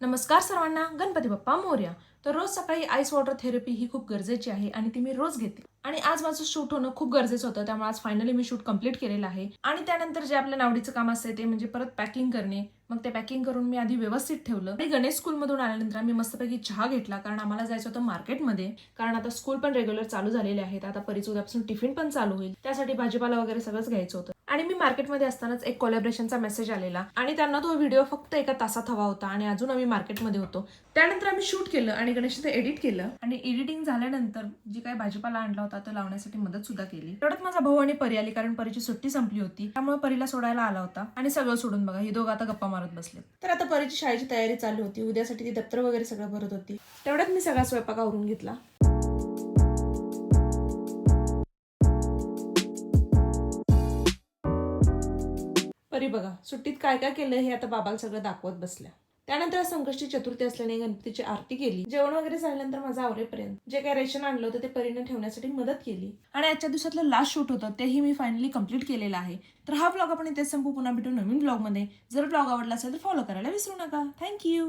नमस्कार सर्वांना, गणपती बाप्पा मोरया. तर रोज सकाळी आईस वॉटर थेरपी ही खूप गरजेची आहे आणि ती मी रोज घेते. आणि आज माझं शूट होणं खूप गरजेचं होतं, त्यामुळे आज फायनली मी शूट कंप्लीट केलेलं आहे. आणि त्यानंतर जे आपल्या नावडीचं काम असते ते म्हणजे परत पॅकिंग करणे. मग ते पॅकिंग करून मी आधी व्यवस्थित ठेवलं आणि गणेश स्कूलमधून आल्यानंतर आम्ही मस्तपैकी चहा घेतला, कारण आम्हाला जायचं होतं मार्केटमध्ये. कारण आता स्कूल पण रेग्युलर चालू झालेले आहेत. आता परीच उद्यापासून टिफिन पण चालू होईल, त्यासाठी भाजीपाला वगैरे सगळंच घ्यायचं होतं. आणि मी मार्केटमध्ये असतानाच एक कोलॅबरेशनचा मेसेज आलेला आणि त्यांना तो व्हिडिओ फक्त एका तासात हवा होता आणि अजून आम्ही मार्केटमध्ये होतो. त्यानंतर आम्ही शूट केलं आणि गणेशचं एडिट केलं आणि एडिटिंग झाल्यानंतर जी काही भाजीपाला आणला होता तो लावण्यासाठी मदत सुद्धा केली. तेवढ्यात माझा भाऊ आणि परी आली, कारण परीची सुट्टी संपली होती, त्यामुळे परीला सोडायला आला होता. आणि सगळं सोडून बघा ही दोघं आता गप्पा मारत बसले. तर आता परीची शाळेची तयारी चालू होती, उद्यासाठी ती दप्तर वगैरे सगळं भरत होती. तेवढ्यात मी सगळा स्वयंपाक आवरून घेतला. परी बघा सुट्टीत काय काय केलं हे आता बाबाला सगळं दाखवत बसल्या. त्यानंतर संकष्टी चतुर्थी असल्याने गणपतीची आरती केली. जेवण वगैरे झाल्यानंतर माझं आवरेपर्यंत जे काही रेशन आणलं होतं ते परीने ठेवण्यासाठी मदत केली. आणि आजच्या दिवसातलं लास्ट शूट होतं तेही मी फायनली कंप्लीट केलेलं आहे. तर हा ब्लॉग आपण इथे संपू, पुन्हा भेटू नवीन ब्लॉग मध्ये. जर ब्लॉग आवडला असेल तर फॉलो करायला विसरू नका. थँक्यू.